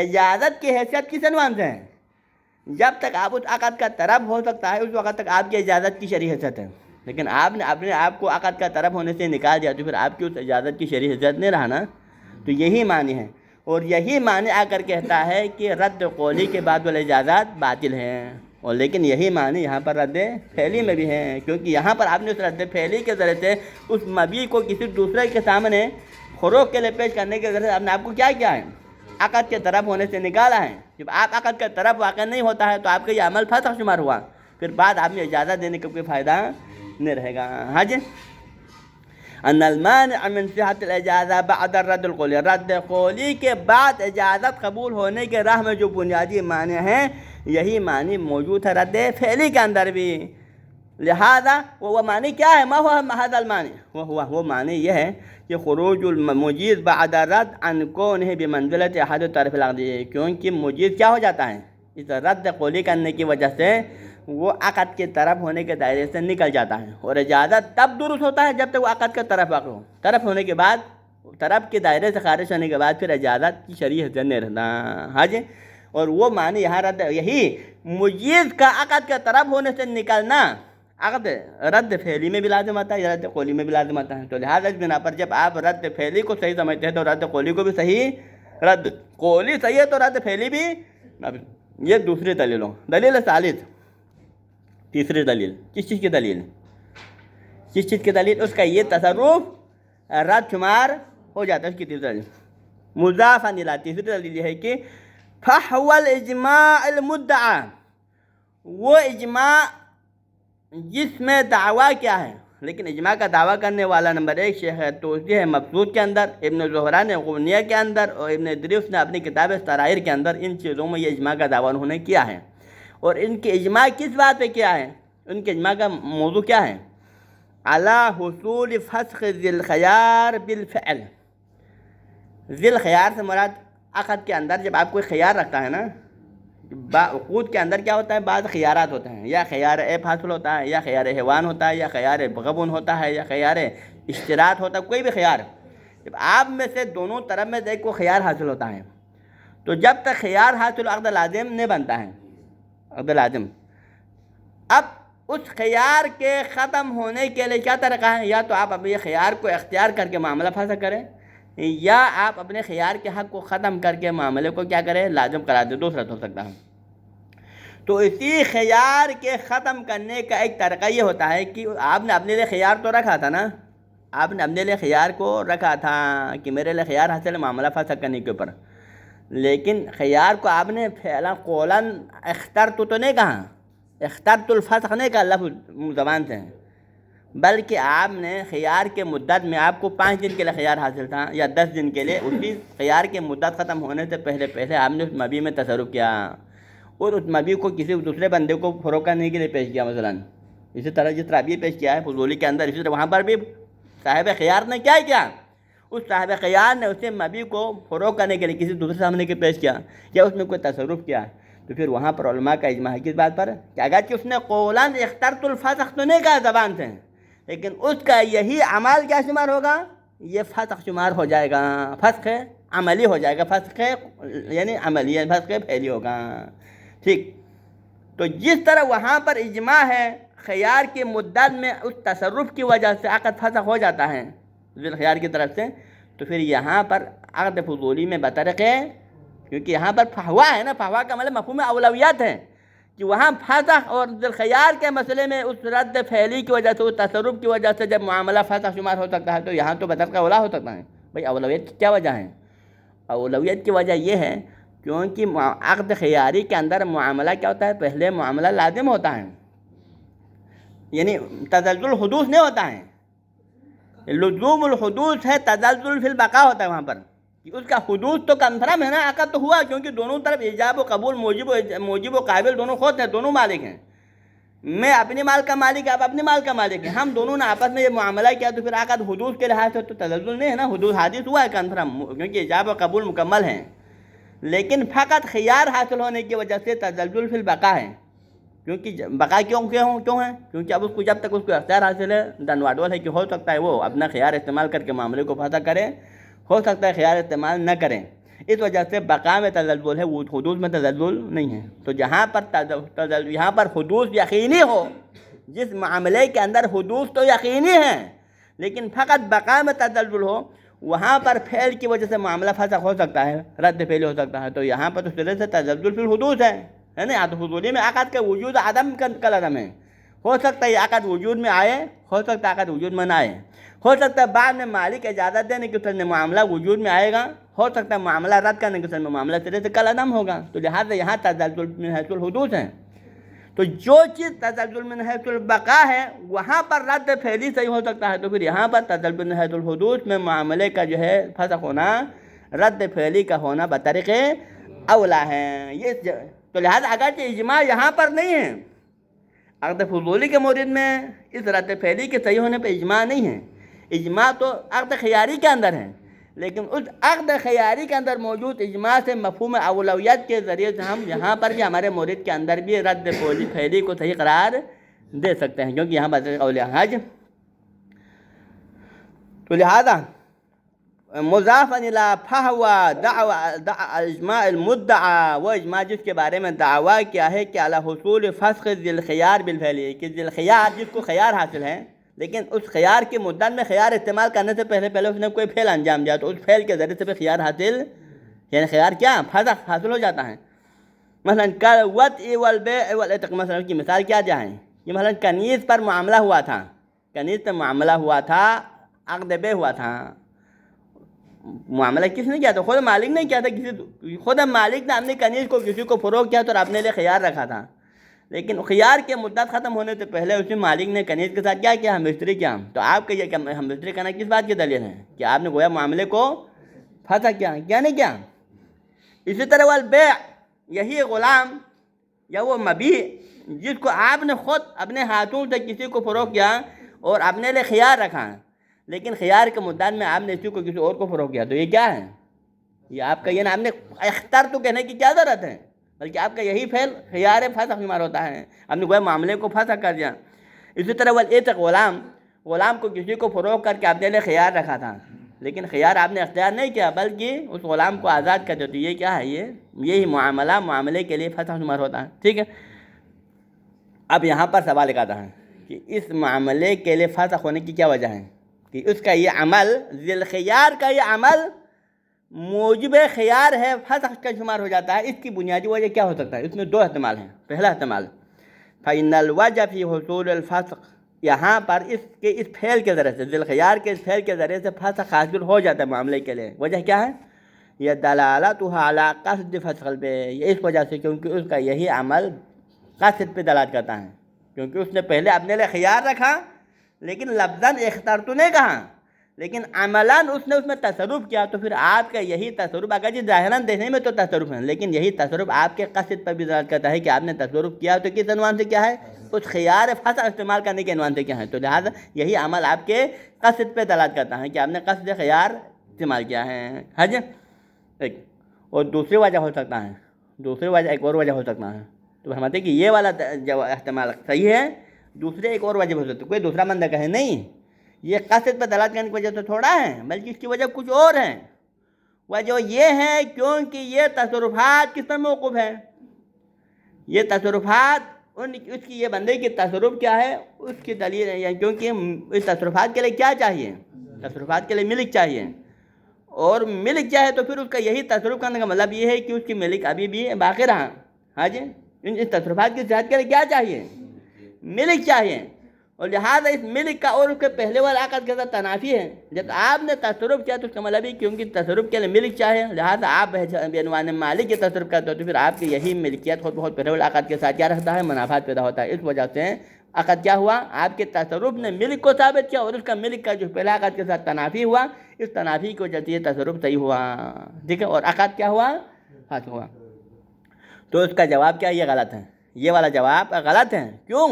اجازت کی حیثیت کس عنوان سے ہے؟ جب تک آپ اس عقد کا طرف ہو سکتا ہے اس وقت تک آپ کی اجازت کی شرعی حیثیت ہے. لیکن آپ نے اپنے آپ کو عقد کا طرف ہونے سے نکال دیا تو پھر آپ کی اس اجازت کی شرعی حیثیت نہیں رہا نا. تو یہی معنی ہے. اور یہی معنی آ کر کہتا ہے کہ رد قولی کے بعد والی اجازت باطل ہیں. اور لیکن یہی معنی یہاں پر رد فعلی میں بھی ہے، کیونکہ یہاں پر آپ نے اس رد فعلی کے ذریعے سے اس مبیع کو کسی دوسرے کے سامنے فروغ کے لیے پیش کرنے کے ذریعے سے آپ نے آپ کو کیا کیا ہے؟ عقد کے طرف ہونے سے نکالا ہے. جب آپ عقد کے طرف واقع نہیں ہوتا ہے تو آپ کا یہ عمل فسخ شمار ہوا. پھر بعد آپ نے اجازت دینے کا کوئی فائدہ نہیں رہے گا. ہاں جی. ان المانع من صحت الاجازہ بعد الرد القولی، رد قولی کے بعد اجازت قبول ہونے کے راہ میں جو بنیادی معنی ہیں یہی معنی موجود ہے رد فعلی کے اندر بھی. لہذا وہ معنی کیا ہے؟ ما هو هذا المعنی؟ وہ معنی یہ ہے کہ خروج المجیز بعد رد عن کونہ بمنزلۃ احد الطرف العقدی، کیونکہ مجیز کیا ہو جاتا ہے؟ اس رد قولی کرنے کی وجہ سے وہ عقد کے طرف ہونے کے دائرے سے نکل جاتا ہے. اور اجازت تب درست ہوتا ہے جب تک وہ عقد کا طرف واقع ہو. طرف ہونے کے بعد، طرف کے دائرے سے خارج ہونے کے بعد پھر اجازت کی شرعی حیثیت نہیں رہتا. ہاں جی. اور وہ معنی یہاں یہی مجیز کا عقد کا طرف ہونے سے نکلنا عقد رد فعلی میں بھی لازم آتا ہے یا رد قولی میں بھی لازم آتا ہے. تو لہٰذا اس بنا پر جب آپ رد فعلی کو صحیح سمجھتے ہیں تو رد قولی کو بھی صحیح، رد قولی صحیح ہے تو رد فعلی بھی. یہ دوسری دلیل ہو. دلیل ثالث، تیسری دلیل. کس چیز کی دلیل؟ کس چیز کی دلیل؟ اس کا یہ تصرف رد شمار ہو جاتا ہے. اس کی تیسری دلیل مضاف الی، تیسری دلیل یہ ہے کہ فحو الاجماع المدعا، وہ اجماع جس میں دعویٰ کیا ہے. لیکن اجماع کا دعویٰ کرنے والا نمبر 1 شیخ توضیح ہے مبسوط کے اندر، ابن زہرا نے غنیہ کے اندر اور ابن ادریس نے اپنی کتاب سرائر کے اندر ان چیزوں میں یہ اجماع کا دعویٰ انہوں نے کیا ہے. اور ان کے اجماع کس بات پہ کیا ہے؟ ان کے اجماع کا موضوع کیا ہے؟ علی حصول فسخ ذی الخیار بالفعل. ذی الخیار سے مراد عقد کے اندر جب آپ کوئی خیار رکھتا ہے نا، عقود کے اندر کیا ہوتا ہے؟ بعض خیارات ہوتے ہیں، یا خیار عیب حاصل ہوتا ہے، یا خیار حیوان ہوتا ہے، یا خیار غبن ہوتا ہے، یا خیار اشتراط ہوتا ہے. کوئی بھی خیار جب آپ میں سے دونوں طرف میں سے ایک کو خیار حاصل ہوتا ہے تو جب تک خیار حاصل عقد لازم نہیں بنتا ہے. عقد لازم اب اس خیار کے ختم ہونے کے لیے کیا طریقہ ہے؟ یا تو آپ اپنے خیار کو اختیار کر کے معاملہ فسخ کریں، یا آپ اپنے خیار کے حق کو ختم کر کے معاملے کو کیا کریں؟ لازم قرار دیں. دوسرا ہو سکتا ہے. تو اسی خیار کے ختم کرنے کا ایک طریقہ یہ ہوتا ہے کہ آپ نے اپنے لیے خیار تو رکھا تھا نا، آپ نے اپنے لیے خیار کو رکھا تھا کہ میرے لیے خیار حاصل ہے معاملہ فسخ کرنے کے اوپر، لیکن خیار کو آپ نے فعلا قولاً اخترت تو نہیں کہا، اخترت الفسخ نہیں کہا لفظ زبان سے، بلکہ آپ نے خیار کے مدت میں آپ کو 5 دن کے لیے خیار حاصل تھا یا 10 دن کے لیے، اسی خیار کے مدت ختم ہونے سے پہلے آپ نے اس مبیع میں تصرف کیا اور اس مبیع کو کسی دوسرے بندے کو فروخت کرنے کے لیے پیش کیا. مثلاً اسی طرح جس طرح ابھی پیش کیا ہے فضولی کے اندر، اسی طرح وہاں پر بھی صاحب خیار نے کیا اس صاحب خیار نے اسے مبیع کو فروخت کرنے کے لیے کسی دوسرے سامنے کے پیش کیا یا اس میں کوئی تصرف کیا. تو پھر وہاں پر علماء کا اجماع ہے کس بات پر کہ اگرچہ اس نے قولاً اخترت الفسخ تو نہیں کہا زبان سے، لیکن اس کا یہی عمل کیا شمار ہوگا؟ یہ فسخ شمار ہو جائے گا، فسخ عملی ہو جائے گا، فسخ یعنی عملی، فسخ فعلی ہوگا. ٹھیک. تو جس طرح وہاں پر اجماع ہے خیار کی مدت میں اس تصرف کی وجہ سے عقد فسخ ہو جاتا ہے ذی الخیار کی طرف سے، تو پھر یہاں پر عقد فضولی میں بطرق ہے، کیونکہ یہاں پر فحوا ہے نا، فحوا کا مطلب مفہوم اولویات ہے کہ وہاں فسخ اور ذوالخیار کے مسئلے میں اس رد فعلی کی وجہ سے، اس تصرف کی وجہ سے جب معاملہ فسخ شمار ہو سکتا ہے، تو یہاں تو بدل کا اولا ہو سکتا ہے۔ بھائی اولویت کی کیا وجہ ہے؟ اولویت کی وجہ یہ ہے کیونکہ عقد خیاری کے اندر معاملہ کیا ہوتا ہے؟ پہلے معاملہ لازم ہوتا ہے، یعنی تزلزل حدوث نہیں ہوتا ہے، لزوم الحدوث ہے، تزلزل فی البقاء ہوتا ہے وہاں پر، کہ اس کا حدوث تو کنفرم ہے نا، عقد تو ہوا، کیونکہ دونوں طرف ایجاب و قبول، موجب و قابل دونوں خود ہیں، دونوں مالک ہیں، میں اپنے مال کا مالک، آپ اپنے مال کا مالک ہیں، ہم دونوں نے آپس میں یہ معاملہ کیا، تو پھر عقد حدوث کے لحاظ سے تو تزلزل نہیں ہے نا، حدوث حادث ہوا ہے کنفرم، کیونکہ ایجاب و قبول مکمل ہیں، لیکن فقط خیار حاصل ہونے کی وجہ سے تزلزل فی البقاء ہے، کیونکہ بقا کیوں ہیں؟ کیونکہ اب اس کو جب تک اس کو اختیار حاصل ہے، دنواڈول ہے کہ ہو سکتا ہے وہ اپنا خیار استعمال کر کے معاملے کو فسخ کرے، ہو سکتا ہے خیار استعمال نہ کریں، اس وجہ سے بقا میں تزلزل ہے، وہ حدوث میں تزلزل نہیں ہے۔ تو جہاں پر یہاں پر حدوث یقینی ہو، جس معاملے کے اندر حدوث تو یقینی ہے لیکن فقط بقا میں تزلزل ہو، وہاں پر فعل کی وجہ سے معاملہ فسخ ہو سکتا ہے، رد فعل ہو سکتا ہے، تو یہاں پر اس طرح سے تزلزل فی الحدوث ہے نا، تو حضوری میں عقد کا وجود عدم کا عدم ہے، ہو سکتا ہے یہ عقد وجود میں آئے، ہو سکتا ہے عقد وجود میں نہ آئے، ہو سکتا ہے بعد میں مالک اجازت دینے کے سر میں معاملہ وجود میں آئے گا، ہو سکتا ہے معاملہ رد کرنے کے سر میں معاملہ سرے سے کل عدم ہوگا، تو لہٰذا یہاں تزلزل من حیث الحدوث ہے۔ تو جو چیز تزلزل من حیث البقاء ہے وہاں پر رد فعلی صحیح ہو سکتا ہے، تو پھر یہاں پر تزلزل من حیث الحدوث میں معاملے کا جو ہے فسخ ہونا، رد فعلی کا ہونا بطریق اولا ہے۔ یہ تو لہٰذا اگرچہ اجماع یہاں پر نہیں ہے، عقد فضولی کے مورد میں اس رد فعلی کے صحیح ہونے پہ اجماع نہیں ہے، اجماع تو عقد خیاری کے اندر ہے، لیکن اس عقد خیاری کے اندر موجود اجماع سے مفہوم اولویت کے ذریعے سے ہم یہاں پر بھی ہمارے مورد کے اندر بھی رد فعلی کو صحیح قرار دے سکتے ہیں، کیونکہ یہاں پر اولویت تو لہذا مضاف الی فہو دعوی اجماع المدعا، وہ اجماع جس کے بارے میں دعویٰ کیا ہے کہ علی حصول فسخ ذی الخیار بالفعل، کہ ذی الخیار جس کو خیار حاصل ہے لیکن اس خیار کی مدت میں خیار استعمال کرنے سے پہلے اس نے کوئی فعل انجام دیا، تو اس فعل کے ذریعے سے پھر خیار حاصل، یعنی خیار کیا فسخ حاصل ہو جاتا ہے۔ مثلا کالوطء والبیع والعتق، مثلا کی مثال کیا جائیں، یہ مثلا کنیز پر معاملہ ہوا تھا، کنیز پر معاملہ ہوا تھا، عقد بیع ہوا تھا، معاملہ کس نے کیا تھا؟ خود مالک نے کیا تھا، خود مالک نے اپنی کنیز کو کسی کو فروغ کیا تو اپنے لیے خیار رکھا تھا، لیکن خیار کے مدت ختم ہونے سے پہلے اسی مالک نے کنیز کے ساتھ کیا ہم مستری کیا، تو آپ کا یہ ہم مستری کرنا کس بات کی دلیل ہے کہ آپ نے گویا معاملے کو فسخ کیا نہیں کیا۔ اسی طرح والبیع، یہی غلام یا وہ مبیع جس کو آپ نے خود اپنے ہاتھوں سے کسی کو فروغ کیا اور اپنے لیے خیار رکھا، لیکن خیار کے مدت میں آپ نے اسی کو کسی اور کو فروغ کیا، تو یہ کیا ہے؟ یہ آپ کا یہ نا، آپ نے اختیار تو کہنے کی کیا ضرورت ہے، بلکہ آپ کا یہی فعل خیار فسخ شمار ہوتا ہے، آپ نے گویا معاملے کو فسخ کر دیا۔ اسی طرح والعتق، غلام کو کسی کو فروغ کر کے اپنے لیے خیار رکھا تھا، لیکن خیار آپ نے اختیار نہیں کیا بلکہ اس غلام کو آزاد کر دیا، تو یہ کیا ہے؟ یہی معاملے کے لیے فسخ شمار ہوتا ہے، ٹھیک ہے۔ اب یہاں پر سوال ایک آتا ہے کہ اس معاملے کے لیے فسخ ہونے کی کیا وجہ ہے، کہ اس کا یہ عمل، ذی الخیار کا یہ عمل موجب خیار ہے، فسخ کا شمار ہو جاتا ہے، اس کی بنیادی وجہ کیا ہو سکتا ہے؟ اس میں دو احتمال ہیں۔ پہلا احتمال فإن الوجہ فی حصول الفسخ، یہاں پر اس فعل کے ذریعے سے، ذی الخیار کے اس فعل کے ذریعے سے فسخ حاصل ہو جاتا ہے معاملے کے لیے، وجہ کیا ہے؟ یہ دلالتها علی قصد فسخ البیع، اس وجہ سے کیونکہ اس کا یہی عمل قصد پہ دلالت کرتا ہے، کیونکہ اس نے پہلے اپنے لیے خیار رکھا لیکن لفظاً اختیار تو نہیں کہا، لیکن عملاً اس نے تصرف کیا، تو پھر آپ کا یہی تصرف، اگرچہ ظاہراً دیکھنے میں تو تصرف ہے لیکن یہی تصرف آپ کے قصد پر بھی دلالت کرتا ہے کہ آپ نے تصرف کیا، تو کس عنوان سے کیا ہے؟ اس خیار فسخ استعمال کرنے کے عنوان سے کیا ہے، تو لہٰذا یہی عمل آپ کے قصد پہ دلالت کرتا ہے کہ آپ نے قصد خیار استعمال کیا ہے۔ حج ایک اور دوسری وجہ ہو سکتا ہے، دوسری وجہ ایک اور وجہ ہو سکتا ہے، تو ہم کہتے ہیں کہ یہ والا احتمال صحیح ہے، دوسرے ایک اور وجہ ہو سکتی ہے، کوئی دوسرا بندہ کہے نہیں یہ قصد پر دلالت کرنے کی وجہ سے تھوڑا ہے بلکہ اس کی وجہ کچھ اور ہے، وجہ یہ ہے کیونکہ یہ تصرفات کس پر موقوف ہے، یہ تصرفات اس کی، یہ بندے کی تصرف کیا ہے اس کی دلیل ہے، یعنی کیونکہ اس تصرفات کے لیے کیا چاہیے؟ تصرفات کے لیے ملک چاہیے، اور ملک چاہے تو پھر اس کا یہی تصرف کرنے کا مطلب یہ ہے کہ اس کی ملک ابھی بھی باقی رہا، ہاں جی، ان تصرفات کی صحت کے لیے کیا چاہیے؟ ملک چاہیے، اور لہٰذا اس ملک کا اور اس کے پہلے والے عقد کے ساتھ تنافی ہے۔ جب آپ نے تصرف کیا تو اس کا مطلب کیونکہ تصرف کے لیے ملک چاہیے، لہٰذا آپ بعنوان مالک کے تصرف کرتے ہو تو پھر آپ کی یہی ملکیت خود بہت پہلے والے عقد کے ساتھ کیا رہتا ہے؟ منافعات پیدا ہوتا ہے۔ اس وجہ سے عقد کیا ہوا؟ آپ کے تصرف نے ملک کو ثابت کیا، اور اس کا ملک کا جو پہلا عقد کے ساتھ تنافی ہوا، اس تنافی کی وجہ سے یہ تصرف صحیح ہوا، ٹھیک ہے، اور عقد کیا ہوا؟ فاسد ہوا۔ تو اس کا جواب کیا؟ یہ غلط ہے، یہ والا جواب غلط ہے۔ کیوں؟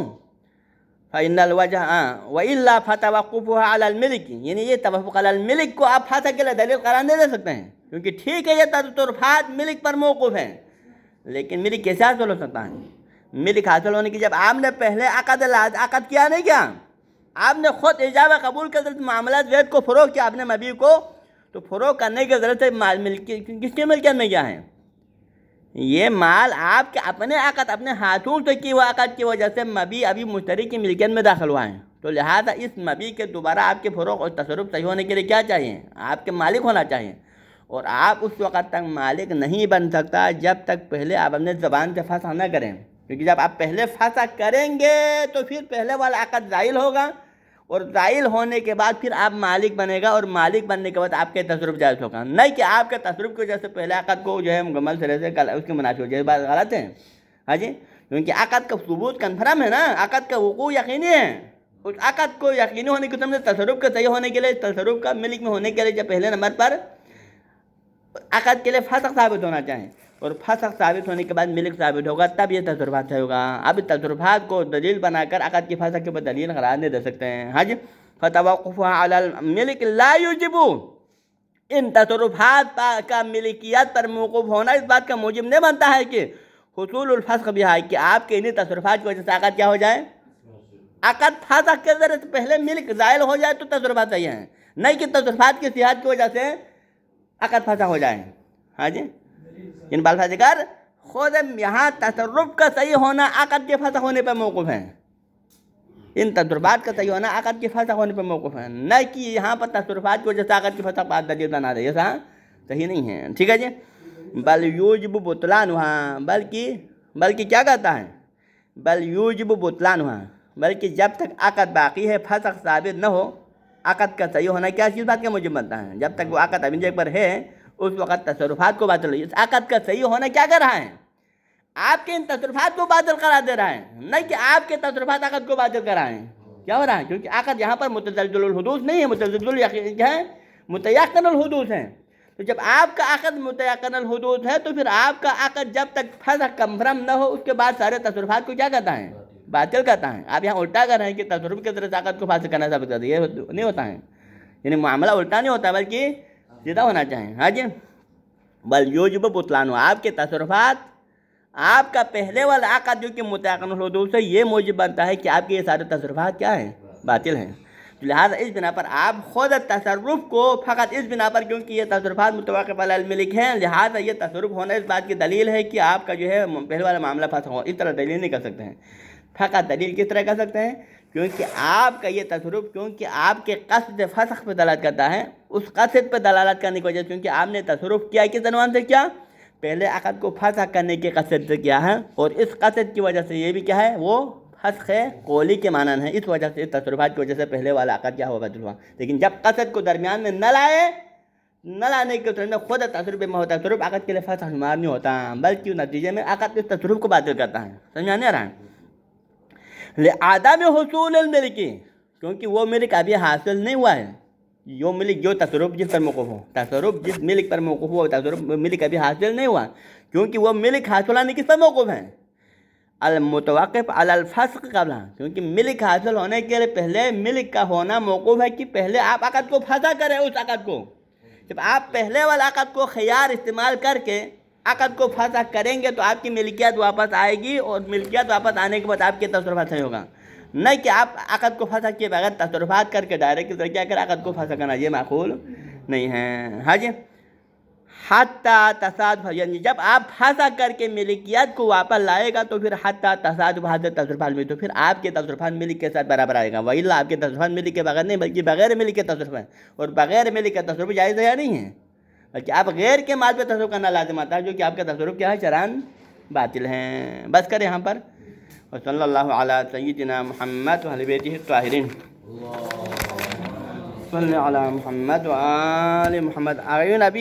فَإِنَّ الْوَجْهَ وَإِلَّا فَتَوَقُّفُهَا عَلَى الْمِلِكِ، یعنی یہ توقف علی الملک کو آپ فاسد کے لیے دلیل قرار نہیں دے سکتے ہیں، کیونکہ ٹھیک ہے یہ تصرفات ملک پر موقوف ہیں، لیکن ملک کیسے حاصل ہو سکتا ہے؟ ملک حاصل ہونے کی جب آپ نے پہلے عقد کیا نہیں کیا، آپ نے خود اجابہ قبول کر دیا، معاملات زید کو فروغ کیا، آپ نے مبی کو، تو فروغ کرنے کی ضرورت ہے کس کی ملکیت میں کیا ہے؟ یہ مال آپ کے اپنے عقد اپنے ہاتھوں سے کی ہوا عقد کی وجہ سے مبی ابھی مشتری کی ملکیت میں داخل ہوا ہے، تو لہٰذا اس مبی کے دوبارہ آپ کے فروغ اور تصرف صحیح ہونے کے لیے کیا چاہیے؟ آپ کے مالک ہونا چاہیے، اور آپ اس وقت تک مالک نہیں بن سکتا جب تک پہلے آپ اپنے زبان سے فسخ نہ کریں، کیونکہ جب آپ پہلے فسخ کریں گے تو پھر پہلے والا عقد زائل ہوگا، اور زائل ہونے کے بعد پھر آپ مالک بنے گا، اور مالک بننے کے بعد آپ کے تصرف جائز ہوگا، نہیں کہ آپ کے تصرف کی وجہ سے پہلے عقد کو جو ہے مکمل طرح سے اس کے منافی ہو جائے۔ بات غلط ہے، ہاں جی، کیونکہ عقد کا ثبوت کنفرم ہے نا، عقد کا وقوع یقینی ہے، اس عقد کو یقینی ہونے کے سمجھے تصرف کے صحیح ہونے کے لیے، تصرف کا ملک میں ہونے کے لیے جب پہلے نمبر پر عقد کے لیے فسخ ثابت ہونا چاہیے، اور فسخ ثابت ہونے کے بعد ملک ثابت ہوگا، تب یہ تصرفات صحیح ہوگا۔ اب تصرفات کو دلیل بنا کر عقد کی فسخ کے اوپر دلیل قرار نہیں دے سکتے ہیں، ہاں جی۔ فَتَوَقُّفُهَا عَلَى الْمِلِكِ لَا يُوجِبُ، ان تصرفات کا ملکیت پر موقوف ہونا اس بات کا موجب نہیں بنتا ہے کہ حصول الفسخ بہا، کہ آپ کے انہی تصرفات کی وجہ سے عقد کیا ہو جائے؟ عقد فسخ کے ذریعے سے پہلے ملک زائل ہو جائے تو تصرفات صحیح ہیں، نہیں کہ تصرفات کی صحت کی وجہ سے عقد فسخ ہو جائے، ہاں جی۔ ان بالفاظ ذکر خود یہاں تصرف کا صحیح ہونا عقد کے فسخ ہونے پر موقوف ہے، ان تصرفات کا صحیح ہونا عقد کے فسخ ہونے پر موقوف ہے، نہ کہ یہاں پر تصرفات کی وجہ سے عقد کے فسخ بات دلیل بنا دے، ایسا صحیح نہیں ہے، ٹھیک ہے جی۔ بل یوجب بطلانها، بلکہ کیا کہتا ہے؟ بل یوجب بطلانها، بلکہ جب تک عقد باقی ہے فسخ ثابت نہ ہو، عقد کا صحیح ہونا کیا چیز بات کا موجب بنتا ہے؟ جب تک وہ عقد ابھی جگہ پر ہے اس وقت تصرفات کو باطل، اس عقد کا صحیح ہونا کیا کر رہا ہے؟ آپ کے ان تصرفات کو باطل قرار دے رہا ہے، نہیں کہ آپ کے تصرفات عقد کو باطل کر رہے ہیں۔ کیا ہو رہا ہے؟ کیونکہ عقد یہاں پر متزلزل الحدوث نہیں ہے، متزلزل ہے، متیقن الحدوث ہے، تو جب آپ کا عقد متیقن الحدوث ہے تو پھر آپ کا عقد جب تک فسخ کنفرم نہ ہو اس کے بعد سارے تصرفات کو کیا کہتا ہے؟ باطل کرتا ہے۔ آپ یہاں الٹا کر رہے ہیں کہ تصرف کے ذریعے سے عقد کو فاسد کرنا ثابت کرتا ہے، یہ نہیں ہوتا ہے، یعنی معاملہ الٹا نہیں ہوتا بلکہ سیدھا ہونا چاہیے، ہاں جی۔ بل یوجب بطلانہ، آپ کے تصرفات آپ کا پہلے والا عقد جو کہ متیقن الحدوث ہے یہ موجب بنتا ہے کہ آپ کے یہ سارے تصرفات کیا ہیں؟ باطل ہیں، لہٰذا اس بنا پر آپ خود تصرف کو فقط اس بنا پر کیونکہ یہ تصرفات متوقف علی الملک ہیں، لہٰذا یہ تصرف ہونا اس بات کی دلیل ہے کہ آپ کا جو ہے پہلے والا معاملہ فاسد ہو، اس طرح دلیل نہیں کر سکتے ہیں۔ فقط دلیل کس طرح کر سکتے ہیں؟ کیونکہ آپ کا یہ تصرف کیونکہ آپ کے قصد فسخ پہ دلالت کرتا ہے، اس قصد پہ دلالت کرنے کی وجہ سے کیونکہ آپ نے تصرف کیا کس عنوان سے کیا؟ پہلے عقد کو فسخ کرنے کے قصد سے کیا ہے، اور اس قصد کی وجہ سے یہ بھی کیا ہے؟ وہ فسخ قولی کے مانند ہے، اس وجہ سے تصرفات کی وجہ سے پہلے والا عقد کیا ہوا؟ باطل ہوا۔ لیکن جب قصد کو درمیان میں نہ لانے کے طور میں خود تصرف میں ہوتا ہے، تصرف عقد کے لیے فسخ شمار نہیں ہوتا بلکہ نتیجے میں عقد اس تصرف کو باطل کرتا ہے، سمجھ نہیں آ رہا ہے؟ لعدم حصول الملک، کیونکہ وہ ملک ابھی حاصل نہیں ہوا ہے، جو ملک جو تصرف جس پر موقوف ہو، تصرف جس ملک پر موقوف ہو تصرف ملک ابھی حاصل نہیں ہوا، کیونکہ وہ ملک حاصل ہونے کس پر موقوف ہے؟ المتوقف علی الفسق قبل، کیونکہ ملک حاصل ہونے کے لیے پہلے ملک کا ہونا موقوف ہے کہ پہلے آپ عقد کو پھنسا کریں، اس عقد کو جب آپ پہلے والا عقد کو خیار استعمال کر کے عقد کو پھنسا کریں گے تو آپ کی ملکیت واپس آئے گی، اور ملکیت واپس آنے کے بعد آپ کے تصرفات صحیح ہوگا، نہیں کہ آپ عقد کو پھنسا کیے بغیر تصرفات کر کے ڈائریکٹ ذریعہ کر عقد کو پھنسا کرنا، یہ معقول نہیں ہے، ہاں جی۔ حتی تصادف، یعنی جب آپ پھنسا کر کے ملکیت کو واپس لائے گا تو پھر حتی تصادف حاضر تصرفات میں، تو پھر آپ کے تصرفات ملک کے ساتھ برابر آئے گا، وإلا آپ کے تصرفات ملک کے بغیر نہیں بلکہ بغیر ملک کے تصرف ہیں، اور بغیر ملک کے تصرف جائز ہے یا نہیں ہے؟ بلکہ آپ غیر کے مال پہ تصرف کرنا لازم آتا ہے، جو کہ آپ کا تصرف کیا ہے؟ چران باطل ہیں. بس کریں یہاں پر. وصلی اللہ علی سیدنا محمد و اہل بیتہ الطاہرین. صلی علی محمد و آل محمد. آگے نبی